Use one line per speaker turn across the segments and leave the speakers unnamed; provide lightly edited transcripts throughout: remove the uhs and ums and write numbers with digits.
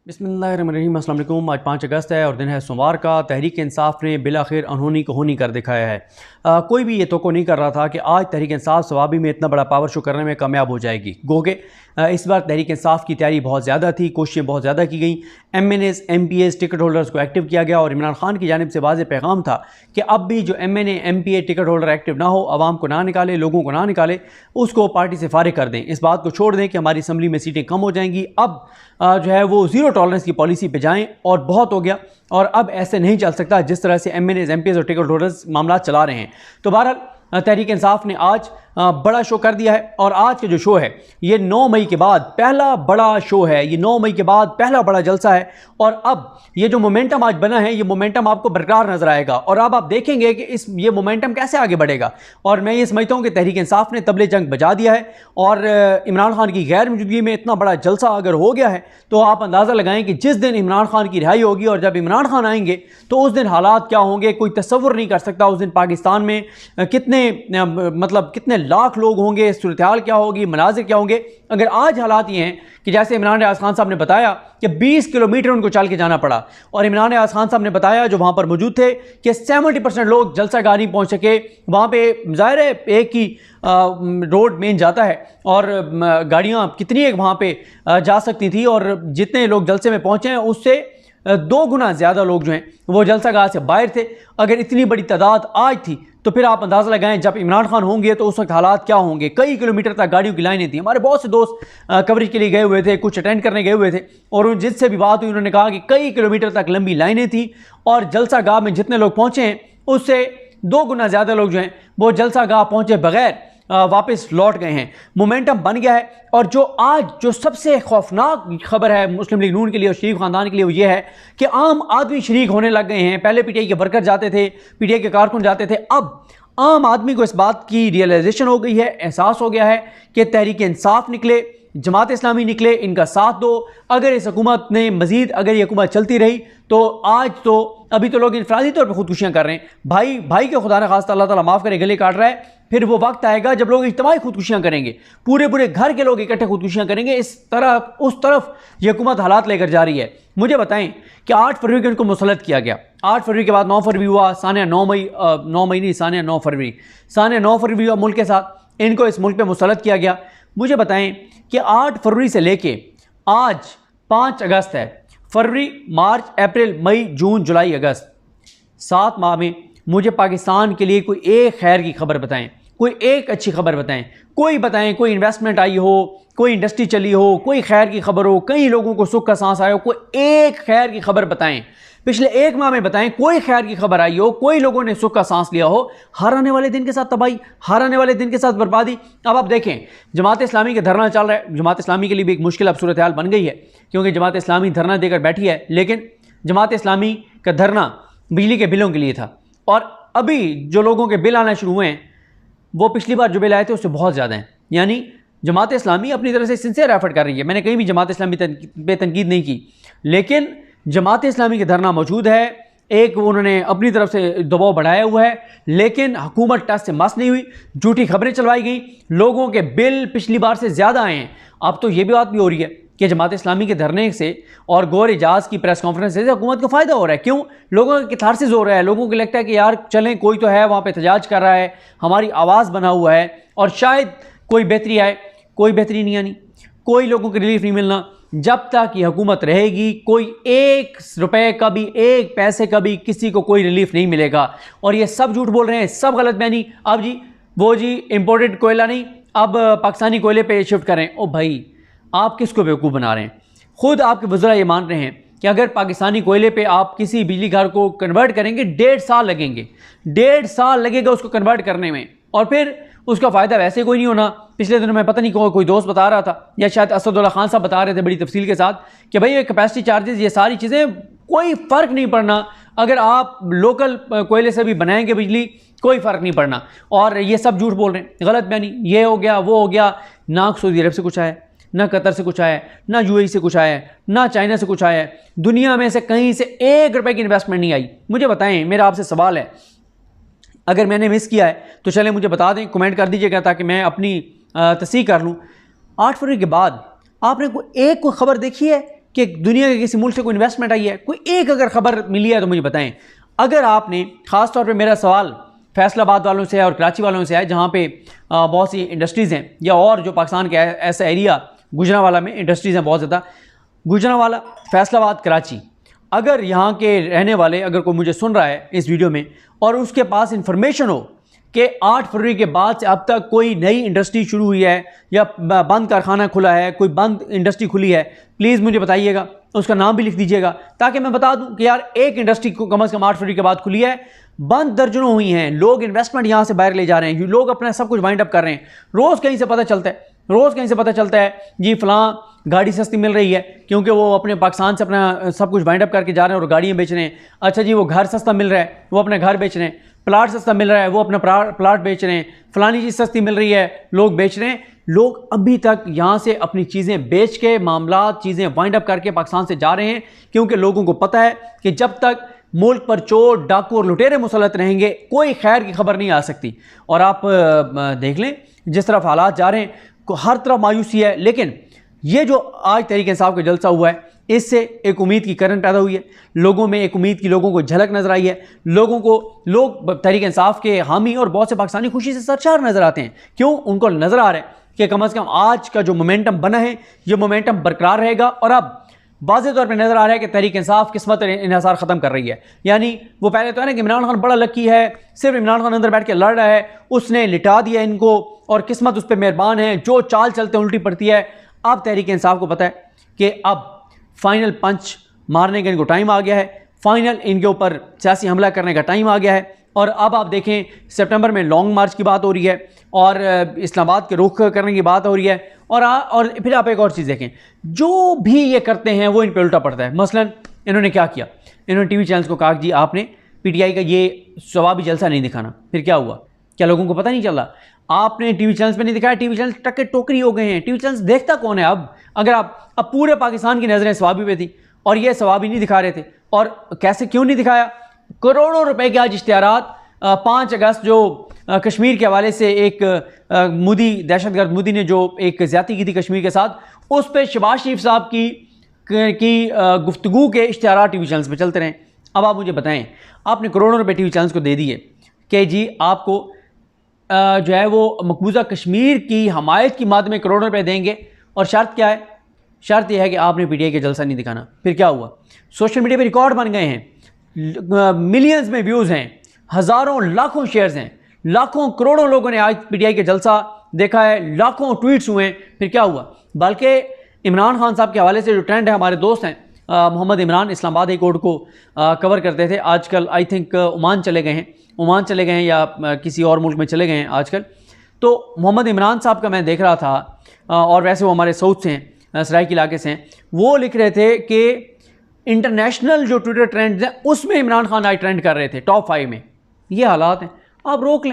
बिस्मिल्लाहिर्रहमानिर्रहीम। अस्सलाम वालेकुम। आज 5 अगस्त है और दिन है सोमवार का। तहरीक इंसाफ ने बिलाखिर अनहोनी को होनी कर दिखाया है। कोई भी ये तो नहीं कर रहा था कि आज तहरीक इंसाफ सवाबी में इतना बड़ा पावर शो करने में कामयाब हो जाएगी। गोगे इस बार तहरीक इंसाफ की तैयारी बहुत ज़्यादा थी, कोशिशें बहुत ज़्यादा की गई। MNAs MPAs टिकट होल्डर्स को एक्टिव किया गया और इमरान खान की जानिब से वाज़ेह पैगाम था कि अब भी जो MNA MPA ticket holder active ना हो, आवाम को ना निकाले, लोगों को ना निकाले, उसको पार्टी से फारिग कर दें। इस बात को छोड़ दें कि हमारी असम्बली में सीटें कम हो जाएंगी। अब जो है वो ज़ीरो टॉलरेंस की पॉलिसी पे जाएं और बहुत हो गया। और अब ऐसे नहीं चल सकता जिस तरह से MNAs MPAs और टिकट होल्डर्स मामला चला रहे हैं। तो बहरहाल तहरीक इंसाफ ने आज बड़ा शो कर दिया है और आज का जो शो है ये 9 मई के बाद पहला बड़ा शो है। ये 9 मई के बाद पहला बड़ा जलसा है और अब ये जो मोमेंटम आज बना है ये मोमेंटम आपको बरकरार नजर आएगा और अब आप देखेंगे कि ये मोमेंटम कैसे आगे बढ़ेगा। और मैं ये समझता हूँ कि तहरीक इंसाफ ने तबले जंग बजा दिया है और इमरान खान की गैर मौजूदगी में इतना बड़ा जलसा अगर हो गया है तो आप अंदाज़ा लगाएं कि जिस दिन इमरान खान की रिहाई होगी और जब इमरान खान आएंगे तो उस दिन हालात क्या होंगे, कोई तसव्वुर नहीं कर सकता। उस दिन पाकिस्तान में कितने लाख लोग होंगे, सूरत हाल क्या होगी, मनाजिर क्या होंगे। अगर आज हालात ये हैं कि जैसे इमरान रियाज खान साहब ने बताया कि 20 किलोमीटर उनको चल के जाना पड़ा और इमरान रियाज खान साहब ने बताया जो वहाँ पर मौजूद थे कि 70% लोग जलसागाह नहीं पहुँच सके। वहाँ पे ज़ाहिर है एक ही रोड मेन जाता है और गाड़ियाँ कितनी एक वहाँ पे जा सकती थी और जितने लोग जलसे में पहुँचे हैं उससे 2 गुना ज़्यादा लोग जो हैं वो जलसागाह से बाहर थे। अगर इतनी बड़ी तादाद आज थी तो फिर आप अंदाज़ा लगाएं जब इमरान खान होंगे तो उस वक्त हालात क्या होंगे। कई किलोमीटर तक गाड़ियों की लाइनें थी। हमारे बहुत से दोस्त कवरेज के लिए गए हुए थे, कुछ अटेंड करने गए हुए थे और जिससे भी बात हुई उन्होंने कहा कि कई किलोमीटर तक लंबी लाइनें थी और जलसागाह में जितने लोग पहुँचे हैं उससे 2 गुना ज़्यादा लोग जो हैं वो जलसागाह पहुँचे बगैर वापस लौट गए हैं। मोमेंटम बन गया है और जो आज जो सबसे खौफनाक खबर है मुस्लिम लीग नून के लिए और शरीफ खानदान के लिए वो ये है कि आम आदमी शरीक होने लग गए हैं। पहले PTI के वर्कर जाते थे, PTI के कारकुन जाते थे, अब आम आदमी को इस बात की रियलाइजेशन हो गई है, एहसास हो गया है कि तहरीक इंसाफ निकले, जमात इस्लामी निकले, इनका साथ दो। अगर इस हुकूमत ने मजीद अगर ये हुकूमत चलती रही तो आज तो अभी तो लोग इंफरादी तौर पर खुदकुशियाँ कर रहे हैं। भाई के खुदा न खास्ता अल्लाह ताला माफ़ करे गले काट रहा है। फिर वो वक्त आएगा जब लोग इज्तिमाई खुदकुशियाँ करेंगे, पूरे घर के लोग इकट्ठे खुदकुशियाँ करेंगे। इस तरफ उस तरफ ये हुकूमत हालात लेकर जा रही है। मुझे बताएं कि 8 फरवरी को इनको मुसल्लत किया गया। 8 फरवरी के बाद 9 फरवरी हुआ, सानिया 9 मई नहीं, सानिया 9 फरवरी, सानिया 9 फरवरी हुआ मुल्क के साथ। इनको इस मुल्क पे मुसल्लत किया गया। मुझे बताएं कि 8 फरवरी से लेके आज 5 अगस्त है, फरवरी, मार्च, अप्रैल, मई, जून, जुलाई, अगस्त, 7 माह में मुझे पाकिस्तान के लिए कोई एक खैर की खबर बताएं, कोई एक अच्छी खबर बताएं, कोई बताएं, कोई इन्वेस्टमेंट आई हो, कोई इंडस्ट्री चली हो, कोई खैर की खबर हो, कई लोगों को सुख का सांस आया हो, कोई एक खैर की खबर बताएं। पिछले 1 माह में बताएं कोई खैर की खबर आई हो, कोई लोगों ने सुख का सांस लिया हो। हर आने वाले दिन के साथ तबाही, हर आने वाले दिन के साथ बर्बादी। अब आप देखें जमात इस्लामी के धरना चल रहा है। जमात इस्लामी के लिए भी एक मुश्किल अब सूरत हाल बन गई है क्योंकि जमात इस्लामी धरना देकर बैठी है, लेकिन जमात इस्लामी का धरना बिजली के बिलों के लिए था और अभी जो लोगों के बिल आना शुरू हुए हैं वो पिछली बार जो बिल आए थे उससे बहुत ज़्यादा हैं। यानी जमात इस्लामी अपनी तरफ से सिंसियर एफर्ट कर रही है। मैंने कहीं भी जमात इस्लामी पे तनकीद नहीं की, लेकिन जमात इस्लामी का धरना मौजूद है। एक उन्होंने अपनी तरफ से दबाव बढ़ाया हुआ है, लेकिन हुकूमत टस से मस नहीं हुई। झूठी खबरें चलवाई गई, लोगों के बिल पिछली बार से ज़्यादा आए हैं। अब तो ये भी बात भी हो रही है कि जमात इस्लामी के धरने से और गौर एजाज की प्रेस कॉन्फ्रेंस से हुकूमत को फ़ायदा हो रहा है। क्यों? लोगों का किथारसिस हो रहा है। लोगों को लगता है कि यार चलें, कोई तो है वहाँ पे एहतजाज कर रहा है, हमारी आवाज़ बना हुआ है और शायद कोई बेहतरी आए। कोई बेहतरी नहीं आनी, कोई लोगों को रिलीफ नहीं मिलना। जब तक ये हुकूमत रहेगी कोई 1 रुपए का भी, 1 पैसे का भी किसी को कोई रिलीफ नहीं मिलेगा। और ये सब झूठ बोल रहे हैं, सब गलत बयानी। अब वो इंपोर्टेड कोयला नहीं, अब पाकिस्तानी कोयले पे शिफ्ट करें। ओ भाई, आप किसको बेवकूफ़ बना रहे हैं? खुद आपके वज़रा ये मान रहे हैं कि अगर पाकिस्तानी कोयले पे आप किसी बिजली घर को कन्वर्ट करेंगे 1.5 साल लगेंगे, 1.5 साल लगेगा उसको कन्वर्ट करने में और फिर उसका फ़ायदा वैसे कोई नहीं होना। पिछले दिनों में पता नहीं कोई दोस्त बता रहा था या शायद असदुल्ला खान साहब बता रहे थे बड़ी तफसील के साथ कि भाई ये कैपेसिटी चार्जेस, ये सारी चीज़ें कोई फ़र्क नहीं पड़ना। अगर आप लोकल कोयले से भी बनाएंगे बिजली कोई फ़र्क नहीं पड़ना। और ये सब झूठ बोल रहे हैं, गलत बयानी। ये हो गया, वो हो गया। ना सऊदी अरब से कुछ आया, ना कतर से कुछ आया, ना UAE से कुछ आया, ना चाइना से कुछ आया। दुनिया में से कहीं से 1 रुपए की इन्वेस्टमेंट नहीं आई। मुझे बताएं, मेरा आपसे सवाल है, अगर मैंने मिस किया है तो चलें मुझे बता दें, कमेंट कर दीजिएगा ताकि मैं अपनी तस्दीक कर लूँ। 8 फरवरी के बाद आपने कोई खबर देखी है कि दुनिया के किसी मुल्क से कोई इन्वेस्टमेंट आई है? कोई एक अगर खबर मिली है तो मुझे बताएं। अगर आपने, ख़ास तौर पे मेरा सवाल फैसलाबाद वालों से है और कराची वालों से है, जहाँ पे बहुत सी इंडस्ट्रीज़ हैं, या और जो पाकिस्तान के ऐसा एरिया गुजरांवाला में इंडस्ट्रीज़ हैं बहुत ज़्यादा, गुजरांवाला, फैसलाबाद, कराची, अगर यहाँ के रहने वाले, अगर कोई मुझे सुन रहा है इस वीडियो में और उसके पास इंफॉर्मेशन हो कि 8 फरवरी के बाद से अब तक कोई नई इंडस्ट्री शुरू हुई है या बंद कारखाना खुला है, कोई बंद इंडस्ट्री खुली है, प्लीज़ मुझे बताइएगा, उसका नाम भी लिख दीजिएगा, ताकि मैं बता दूं कि यार एक इंडस्ट्री को कम से कम 8 फरवरी के बाद खुली है। बंद दर्जनों हुई हैं, लोग इन्वेस्टमेंट यहाँ से बाहर ले जा रहे हैं, लोग अपना सब कुछ वाइंड अप कर रहे हैं। रोज़ कहीं से पता चलता है, रोज़ कहीं से पता चलता है जी फ़लाँ गाड़ी सस्ती मिल रही है, क्योंकि वो अपने पाकिस्तान से अपना सब कुछ वाइंड अप करके जा रहे हैं और गाड़ियाँ बेच रहे हैं। अच्छा जी, वो घर सस्ता मिल रहा है, वो अपने घर बेच रहे हैं। प्लाट सस्ता मिल रहा है, वो अपना प्लाट बेच रहे हैं। फलानी चीज़ सस्ती मिल रही है, लोग बेच रहे हैं। लोग अभी तक यहाँ से अपनी चीज़ें बेच के, मामलात, चीज़ें वाइंड अप करके पाकिस्तान से जा रहे हैं, क्योंकि लोगों को पता है कि जब तक मुल्क पर चोर, डाकू और लुटेरे मुसल्लत रहेंगे, कोई खैर की खबर नहीं आ सकती। और आप देख लें जिस तरफ हालात जा रहे हैं, हर तरफ मायूसी है। लेकिन ये जो आज तहरीक इंसाफ का जलसा हुआ है, इससे एक उम्मीद की किरण पैदा हुई है, लोगों में एक उम्मीद की, लोगों को झलक नजर आई है। लोग तहरीक इंसाफ के हामी और बहुत से पाकिस्तानी खुशी से सरशार नजर आते हैं। क्यों? उनको नजर आ रहा है कि कम से कम आज का जो मोमेंटम बना है, ये मोमेंटम बरकरार रहेगा। और अब वाज़ेह तौर पर नजर आ रहा है कि तहरीक इंसाफ किस्मत इन्हिसार ख़त्म कर रही है। यानी वो पहले तो है ना कि इमरान खान बड़ा लकी है, सिर्फ इमरान खान अंदर बैठ के लड़ रहा है, उसने लिटा दिया इनको और किस्मत उस पर मेहरबान है, जो चाल चलते उल्टी पड़ती है। अब तहरीक इंसाफ को पता है कि अब फाइनल पंच मारने का इनको टाइम आ गया है, फाइनल इनके ऊपर सियासी हमला करने का टाइम आ गया है। और अब आप देखें, सितंबर में लॉन्ग मार्च की बात हो रही है और इस्लामाबाद के रुख करने की बात हो रही है। और फिर आप एक और चीज़ देखें, जो भी ये करते हैं वो इन पर उल्टा पड़ता है। मसलन इन्होंने क्या किया, इन्होंने टीवी चैनल्स को कहा जी आपने पीटीआई का ये सवाबी जलसा नहीं दिखाना। फिर क्या हुआ? क्या लोगों को पता नहीं चला? आपने टीवी चैनल्स पे नहीं दिखाया, टीवी चैनल टक्के टोकरी हो गए हैं। टीवी चैनल्स देखता कौन है अब? अगर अब पूरे पाकिस्तान की नज़रें सवाबी पे थी और ये सवाबी नहीं दिखा रहे थे। और कैसे, क्यों नहीं दिखाया? करोड़ों रुपए के आज इश्तिहारात 5 अगस्त जो कश्मीर के हवाले से एक मोदी, दहशतगर्द मोदी ने जो एक ज़्यादती की थी कश्मीर के साथ, उस पर शहबाज शरीफ साहब की गुफ्तगू के इश्तिहारात टीवी चैनल्स पे चलते रहें। अब आप मुझे बताएं, आपने करोड़ों रुपए टीवी चैनल्स को दे दिए कि जी आपको जो है वो मकबूजा कश्मीर की हमायत की माद में करोड़ों रुपए देंगे, और शर्त क्या है? शर्त यह है कि आपने पीटीआई का जलसा नहीं दिखाना। फिर क्या हुआ? सोशल मीडिया पे रिकॉर्ड बन गए हैं, मिलियंस में व्यूज़ हैं, हज़ारों लाखों शेयर्स हैं, लाखों करोड़ों लोगों ने आज पीटीआई का जलसा देखा है, लाखों ट्वीट्स हुए हैं। फिर क्या हुआ? बल्कि इमरान खान साहब के हवाले से जो ट्रेंड है, हमारे दोस्त हैं मोहम्मद इमरान, इस्लामाबाद हाई कोर्ट को कवर करते थे, आजकल आई थिंक ओमान चले गए हैं या किसी और मुल्क में चले गए हैं आजकल। तो मोहम्मद इमरान साहब का मैं देख रहा था, और वैसे वो हमारे साउथ से हैं, सराइकी इलाके से हैं। वो लिख रहे थे कि इंटरनेशनल जो ट्विटर ट्रेंड्स हैं उसमें इमरान खान आज ट्रेंड कर रहे थे टॉप 5 में। ये हालात हैं, आप रोक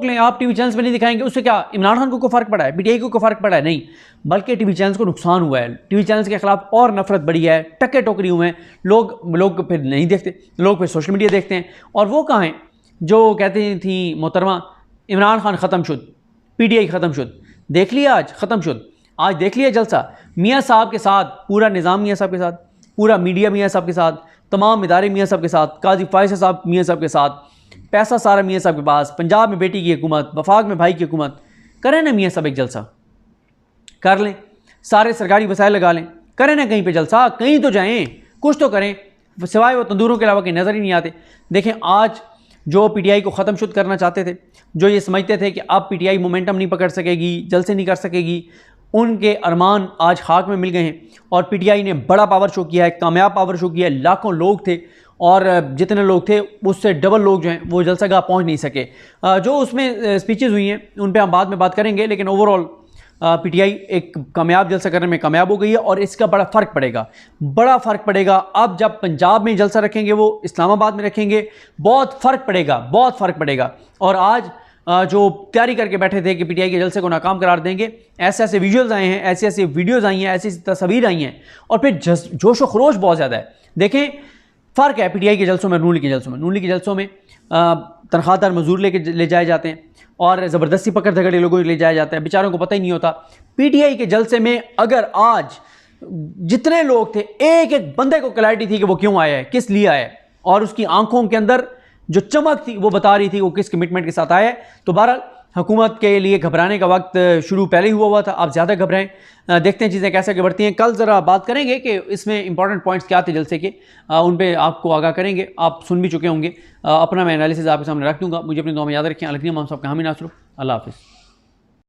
लें, आप टीवी चैनल्स में नहीं दिखाएंगे, उससे क्या इमरान खान को फ़र्क पड़ा है, पीटीआई को फ़र्क पड़ा है? नहीं, बल्कि टीवी चैनल्स को नुकसान हुआ है। टीवी चैनल्स के खिलाफ और नफरत बढ़ी है, टक्के टोकरी हुए हैं, लोग फिर नहीं देखते, लोग फिर सोशल मीडिया देखते हैं। और वो कहाँ हैं जो कहती थी मोहतरमा इमरान खान ख़त्म शुद, पीटीआई ख़त्म शुद? देख लिया आज ख़त्म शुद, आज देख लिया जलसा मियाँ साहब के साथ, पूरा निज़ाम मियाँ साहब के साथ, पूरा मीडिया मियाँ साहब के साथ, तमाम इदारे मियाँ साहब के साथ, काजी फायज़ साहब मियाँ साहब के साथ, पैसा सारा मियाँ साहब के पास, पंजाब में बेटी की हुकूमत, वफाक में भाई की हुकूमत। करें ना मियाँ साहब एक जलसा, कर लें, सारे सरकारी वसाइल लगा लें, करें ना कहीं पे जलसा, कहीं तो जाएं, कुछ तो करें, सिवाय वो तंदूरों के अलावा कहीं नज़र ही नहीं आते। देखें, आज जो पीटीआई को ख़त्म शुद्ध करना चाहते थे, जो ये समझते थे कि अब पीटीआई मोमेंटम नहीं पकड़ सकेगी, जलसे नहीं कर सकेगी, उनके अरमान आज खाक में मिल गए हैं। और पीटीआई ने बड़ा पावर शो किया है, कामयाब पावर शो किया है। लाखों लोग थे और जितने लोग थे उससे डबल लोग जो हैं वो जलसागाह पहुंच नहीं सके। जो उसमें स्पीचेस हुई हैं उन पे हम बाद में बात करेंगे, लेकिन ओवरऑल पीटीआई एक कामयाब जलसा करने में कामयाब हो गई है और इसका बड़ा फ़र्क पड़ेगा। अब जब पंजाब में जलसा रखेंगे, वो इस्लामाबाद में रखेंगे, बहुत फ़र्क पड़ेगा। और आज जो तैयारी करके बैठे थे कि पीटीआई के जलसे को नाकाम करार देंगे, ऐसे विजुअल्स आए हैं, ऐसे वीडियोज़ आई हैं, ऐसी तस्वीर आई हैं, और फिर जोश व खरोश बहुत ज़्यादा है। देखें, फ़र्क है पीटीआई के जलसों में, नून लीग के जलसों में तनख्वाहदार मजदूर ले जाए जाते हैं और ज़बरदस्ती पकड़ धकड़े लोगों को ले जाया जाता है, बेचारों को पता ही नहीं होता। पीटीआई के जलसे में अगर आज जितने लोग थे एक एक बंदे को क्लैरिटी थी कि वो क्यों आया है, किस लिए आया है, और उसकी आंखों के अंदर जो चमक थी वो बता रही थी वो किस कमिटमेंट के साथ आया है। तो बहरहाल हुकूमत के लिए घबराने का वक्त शुरू पहले ही हुआ था, आप ज़्यादा घबराएं। देखते हैं चीज़ें कैसे आगे बढ़ती हैं। कल ज़रा बात करेंगे कि इसमें इंपॉर्टेंट पॉइंट्स क्या थे जलसे के, उन पे आपको आगाह करेंगे। आप सुन भी चुके होंगे, अपना मैं एनालिसिस आपके सामने रख दूंगा। मुझे अपनी दुआ में याद रखें। अलग साहब का हामी नासरू, अल्लाह हाफ़िज़।